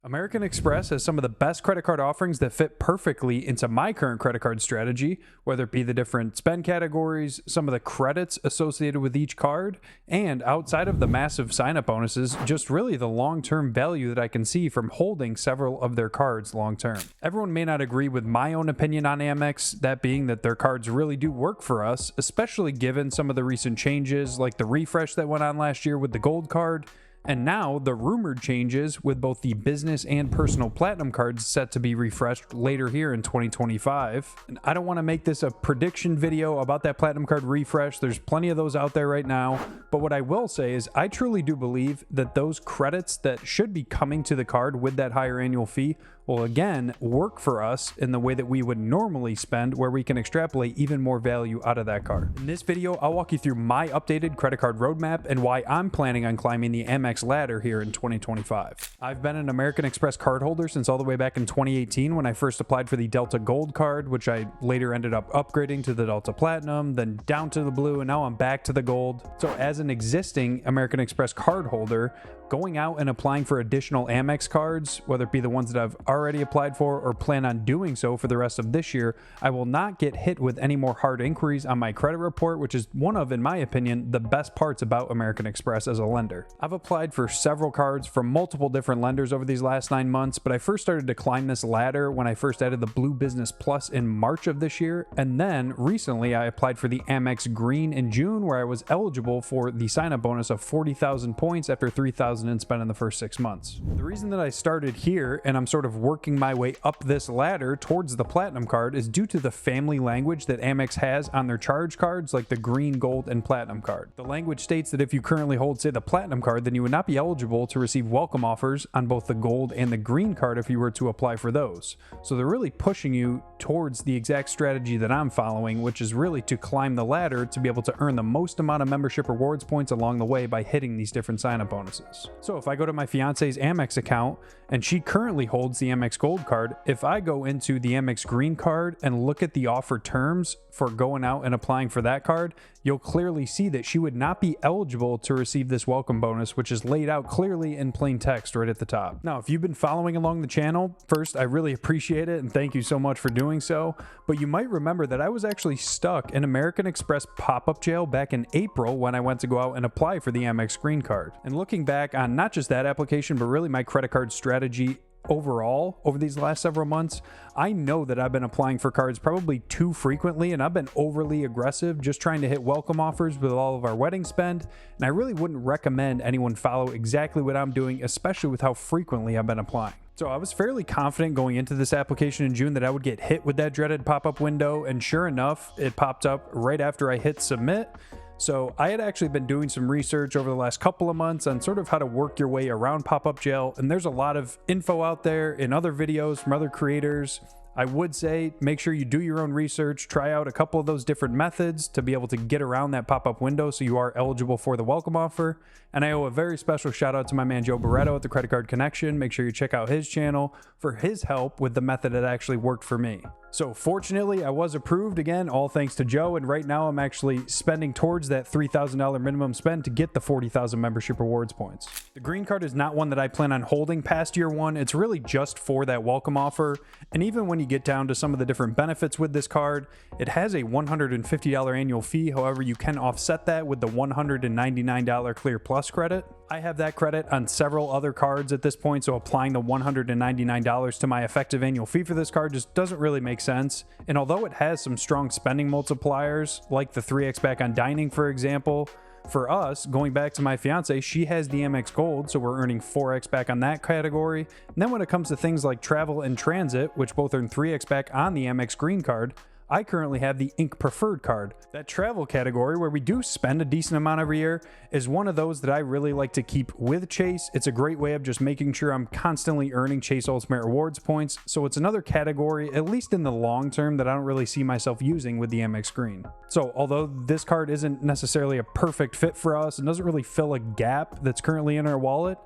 American Express has some of the best credit card offerings that fit perfectly into my current credit card strategy, whether it be the different spend categories, some of the credits associated with each card, and outside of the massive sign-up bonuses, just really the long-term value that I can see from holding several of their cards long-term. Everyone may not agree with my own opinion on Amex, that being that their cards really do work for us, especially given some of the recent changes like the refresh that went on last year with the Gold card, and now the rumored changes with both the business and personal platinum cards set to be refreshed later here in 2025. And I don't want to make this a prediction video about that platinum card refresh. There's plenty of those out there right now. But what I will say is I truly do believe that those credits that should be coming to the card with that higher annual fee will again work for us in the way that we would normally spend, where we can extrapolate even more value out of that card. In this video, I'll walk you through my updated credit card roadmap and why I'm planning on climbing the Amex ladder here in 2025. I've been an American Express card holder since all the way back in 2018 when I first applied for the Delta Gold card, which I later ended up upgrading to the Delta Platinum, then down to the Blue, and now I'm back to the Gold. So as an existing American Express card holder, going out and applying for additional Amex cards, whether it be the ones that I've already applied for or plan on doing so for the rest of this year, I will not get hit with any more hard inquiries on my credit report, which is one of, in my opinion, the best parts about American Express as a lender. I've applied for several cards from multiple different lenders over these last 9 months, but I first started to climb this ladder when I first added the Blue Business Plus in March of this year, and then recently I applied for the Amex Green in June, where I was eligible for the sign-up bonus of 40,000 points after 3,000 and spent in the first 6 months. The reason that I started here and I'm sort of working my way up this ladder towards the Platinum card is due to the family language that Amex has on their charge cards, like the Green, Gold, and Platinum card. The language states that if you currently hold, say, the Platinum card, then you would not be eligible to receive welcome offers on both the Gold and the Green card if you were to apply for those. So they're really pushing you towards the exact strategy that I'm following, which is really to climb the ladder to be able to earn the most amount of membership rewards points along the way by hitting these different sign-up bonuses. So if I go to my fiance's Amex account and she currently holds the Amex Gold card, if I go into the Amex Green card and look at the offer terms for going out and applying for that card, you'll clearly see that she would not be eligible to receive this welcome bonus, which is laid out clearly in plain text right at the top. Now, if you've been following along the channel, first, I really appreciate it and thank you so much for doing so, but you might remember that I was actually stuck in American Express pop-up jail back in April when I went to go out and apply for the Amex Green card. And looking back on not just that application, but really my credit card strategy overall over these last several months, I know that I've been applying for cards probably too frequently, and I've been overly aggressive just trying to hit welcome offers with all of our wedding spend, and I really wouldn't recommend anyone follow exactly what I'm doing, especially with how frequently I've been applying. So I was fairly confident going into this application in June that I would get hit with that dreaded pop-up window, and sure enough, it popped up right after I hit submit. So I had actually been doing some research over the last couple of months on sort of how to work your way around pop-up jail, and there's a lot of info out there in other videos from other creators. I would say make sure you do your own research, try out a couple of those different methods to be able to get around that pop-up window so you are eligible for the welcome offer. And I owe a very special shout out to my man Joe Barretto at the Credit Card Connection. Make sure you check out his channel for his help with the method that actually worked for me. So fortunately, I was approved again, all thanks to Joe, and right now I'm actually spending towards that $3,000 minimum spend to get the 40,000 membership rewards points. The Green card is not one that I plan on holding past year one. It's really just for that welcome offer, and even when you get down to some of the different benefits with this card, it has a $150 annual fee. However, you can offset that with the $199 Clear Plus credit. I have that credit on several other cards at this point, so applying the $199 to my effective annual fee for this card just doesn't really make sense. And although it has some strong spending multipliers, like the 3x back on dining, for example, for us, going back to my fiance, she has the Amex Gold, so we're earning 4x back on that category. And then when it comes to things like travel and transit, which both earn 3x back on the Amex Green card, I currently have the Inc. Preferred card. That travel category, where we do spend a decent amount every year, is one of those that I really like to keep with Chase. It's a great way of just making sure I'm constantly earning Chase Ultimate Rewards points, so it's another category, at least in the long term, that I don't really see myself using with the Amex Green. So although this card isn't necessarily a perfect fit for us and doesn't really fill a gap that's currently in our wallet,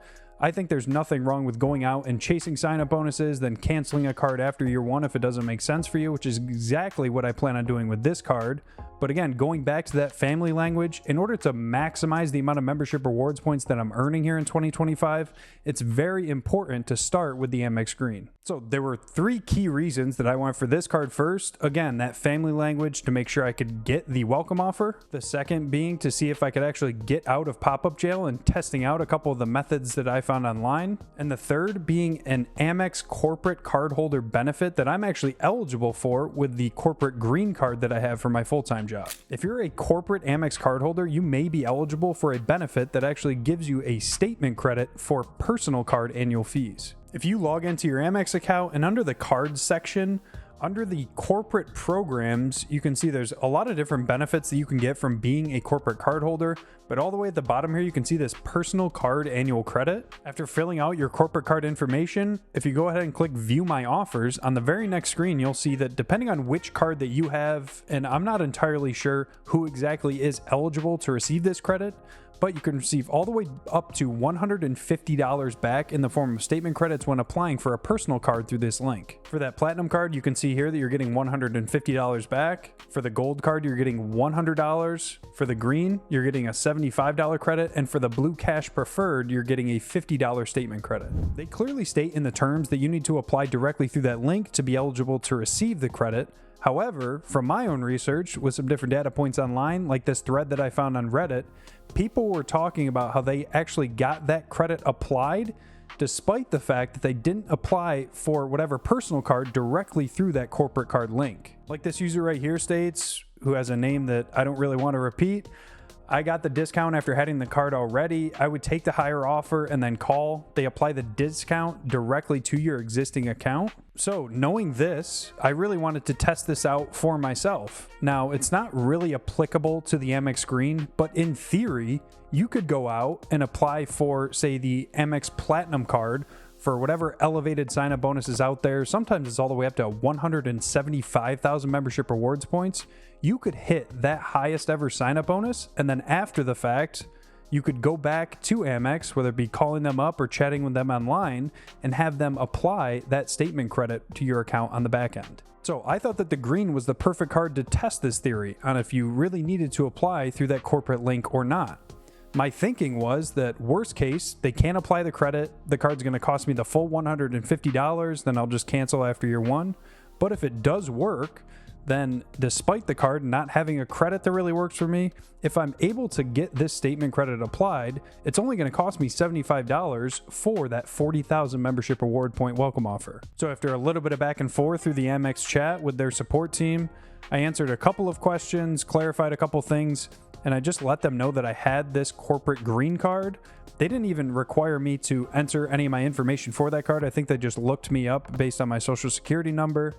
I think there's nothing wrong with going out and chasing sign-up bonuses, then canceling a card after year one if it doesn't make sense for you, which is exactly what I plan on doing with this card. But again, going back to that family language, in order to maximize the amount of membership rewards points that I'm earning here in 2025, it's very important to start with the Amex Green. So there were 3 key reasons that I went for this card first. Again, that family language to make sure I could get the welcome offer. The second being to see if I could actually get out of pop-up jail and testing out a couple of the methods that I found online. And the third being an Amex corporate cardholder benefit that I'm actually eligible for with the corporate green card that I have for my full-time job. If you're a corporate Amex cardholder, you may be eligible for a benefit that actually gives you a statement credit for personal card annual fees. If you log into your Amex account and under the cards section, under the corporate programs, you can see there's a lot of different benefits that you can get from being a corporate cardholder, but all the way at the bottom here, you can see this personal card annual credit. After filling out your corporate card information, if you go ahead and click view my offers, on the very next screen, you'll see that depending on which card that you have, and I'm not entirely sure who exactly is eligible to receive this credit, but you can receive all the way up to $150 back in the form of statement credits when applying for a personal card through this link. For that platinum card, you can see here that you're getting $150 back. For the gold card, you're getting $100. For the green, you're getting a $75 credit. And for the blue cash preferred, you're getting a $50 statement credit. They clearly state in the terms that you need to apply directly through that link to be eligible to receive the credit. However, from my own research with some different data points online, like this thread that I found on Reddit, people were talking about how they actually got that credit applied despite the fact that they didn't apply for whatever personal card directly through that corporate card link. Like this user right here states, who has a name that I don't really want to repeat, I got the discount after having the card already. I would take the higher offer and then call. They apply the discount directly to your existing account. So knowing this, I really wanted to test this out for myself. Now, it's not really applicable to the Amex Green, but in theory, you could go out and apply for, say, the Amex Platinum card for whatever elevated sign-up bonuses out there. Sometimes it's all the way up to 175,000 membership rewards points. You could hit that highest ever sign-up bonus, and then after the fact, you could go back to Amex, whether it be calling them up or chatting with them online, and have them apply that statement credit to your account on the back end. So I thought that the green was the perfect card to test this theory on if you really needed to apply through that corporate link or not. My thinking was that worst case, they can't apply the credit. The card's going to cost me the full $150. Then I'll just cancel after year one. But if it does work, then despite the card not having a credit that really works for me, if I'm able to get this statement credit applied, it's only going to cost me $75 for that 40,000 membership reward point welcome offer. So after a little bit of back and forth through the Amex chat with their support team, I answered a couple of questions, clarified a couple things, and I just let them know that I had this corporate green card. They didn't even require me to enter any of my information for that card. I think they just looked me up based on my social security number,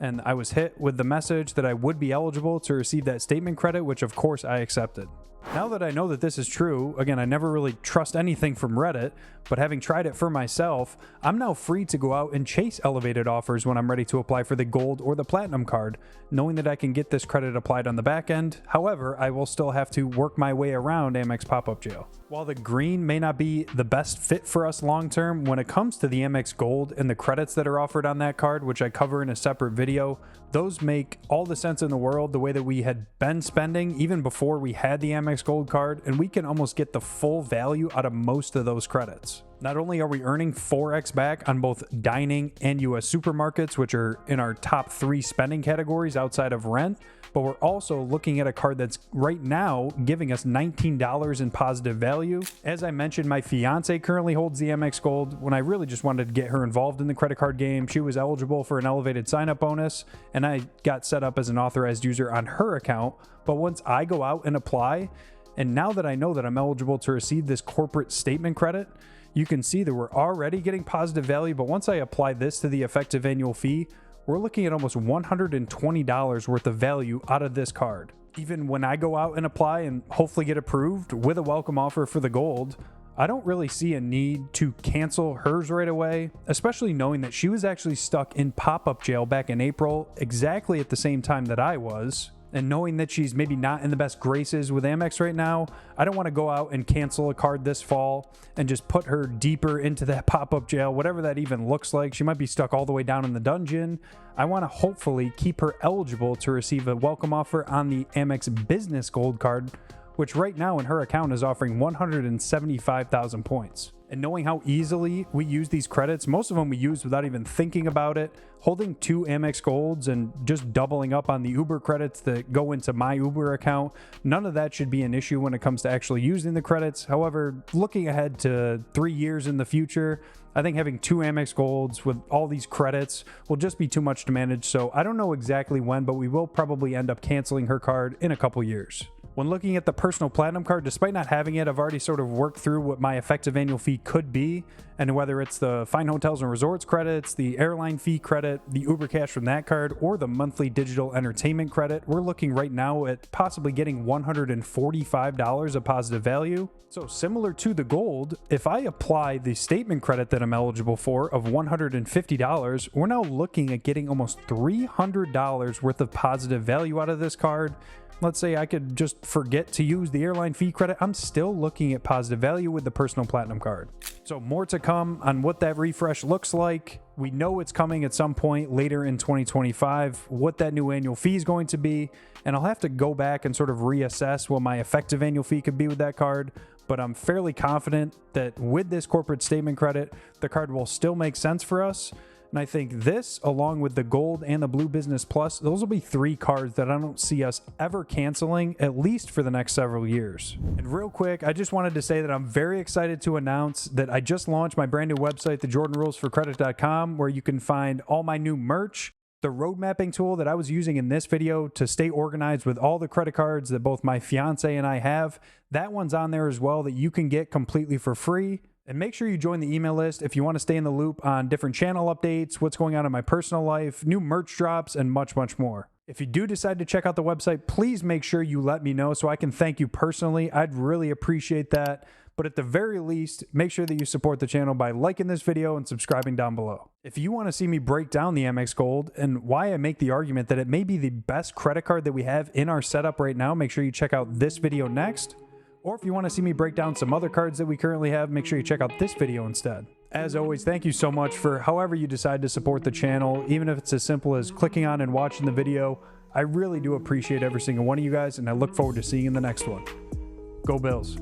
and I was hit with the message that I would be eligible to receive that statement credit, which of course I accepted. Now that I know that this is true, again, I never really trust anything from Reddit, but having tried it for myself, I'm now free to go out and chase elevated offers when I'm ready to apply for the gold or the platinum card, knowing that I can get this credit applied on the back end. However, I will still have to work my way around Amex pop-up jail. While the green may not be the best fit for us long-term, when it comes to the Amex Gold and the credits that are offered on that card, which I cover in a separate video, those make all the sense in the world the way that we had been spending even before we had the Amex Gold card, and we can almost get the full value out of most of those credits. Not only are we earning 4x back on both dining and US supermarkets, which are in our top 3 spending categories outside of rent, but we're also looking at a card that's right now giving us $19 in positive value. As I mentioned, my fiance currently holds the Amex Gold. When I really just wanted to get her involved in the credit card game, she was eligible for an elevated sign-up bonus, and I got set up as an authorized user on her account. But once I go out and apply, and now that I know that I'm eligible to receive this corporate statement credit, you can see that we're already getting positive value, but once I apply this to the effective annual fee, we're looking at almost $120 worth of value out of this card. Even when I go out and apply and hopefully get approved with a welcome offer for the gold, I don't really see a need to cancel hers right away, especially knowing that she was actually stuck in pop-up jail back in April, exactly at the same time that I was. And knowing that she's maybe not in the best graces with Amex right now, I don't want to go out and cancel a card this fall and just put her deeper into that pop-up jail, whatever that even looks like. She might be stuck all the way down in the dungeon. I want to hopefully keep her eligible to receive a welcome offer on the Amex Business Gold card, which right now in her account is offering 175,000 points. And knowing how easily we use these credits, most of them we use without even thinking about it, holding 2 Amex Golds and just doubling up on the Uber credits that go into my Uber account, none of that should be an issue when it comes to actually using the credits. However, looking ahead to 3 years in the future, I think having 2 Amex Golds with all these credits will just be too much to manage. So I don't know exactly when, but we will probably end up canceling her card in a couple years. When looking at the personal platinum card, despite not having it, I've already sort of worked through what my effective annual fee could be. And whether it's the Fine Hotels and Resorts credits, the airline fee credit, the Uber cash from that card, or the monthly digital entertainment credit, we're looking right now at possibly getting $145 of positive value. So similar to the gold, if I apply the statement credit that I'm eligible for of $150, we're now looking at getting almost $300 worth of positive value out of this card. Let's say I could just forget to use the airline fee credit. I'm still looking at positive value with the personal platinum card. So more to come on what that refresh looks like. We know it's coming at some point later in 2025, what that new annual fee is going to be. And I'll have to go back and sort of reassess what my effective annual fee could be with that card. But I'm fairly confident that with this corporate statement credit, the card will still make sense for us. And I think this, along with the Gold and the Blue Business Plus, those will be 3 cards that I don't see us ever canceling, at least for the next several years. And real quick, I just wanted to say that I'm very excited to announce that I just launched my brand new website, thejordanrulesforcredit.com, where you can find all my new merch, the road mapping tool that I was using in this video to stay organized with all the credit cards that both my fiance and I have. That one's on there as well that you can get completely for free. And make sure you join the email list if you want to stay in the loop on different channel updates, what's going on in my personal life, new merch drops, and much, much more. If you do decide to check out the website, please make sure you let me know so I can thank you personally. I'd really appreciate that. But at the very least, make sure that you support the channel by liking this video and subscribing down below. If you want to see me break down the Amex Gold and why I make the argument that it may be the best credit card that we have in our setup right now, make sure you check out this video next. Or if you want to see me break down some other cards that we currently have, make sure you check out this video instead. As always, thank you so much for however you decide to support the channel, even if it's as simple as clicking on and watching the video. I really do appreciate every single one of you guys, and I look forward to seeing you in the next one. Go Bills.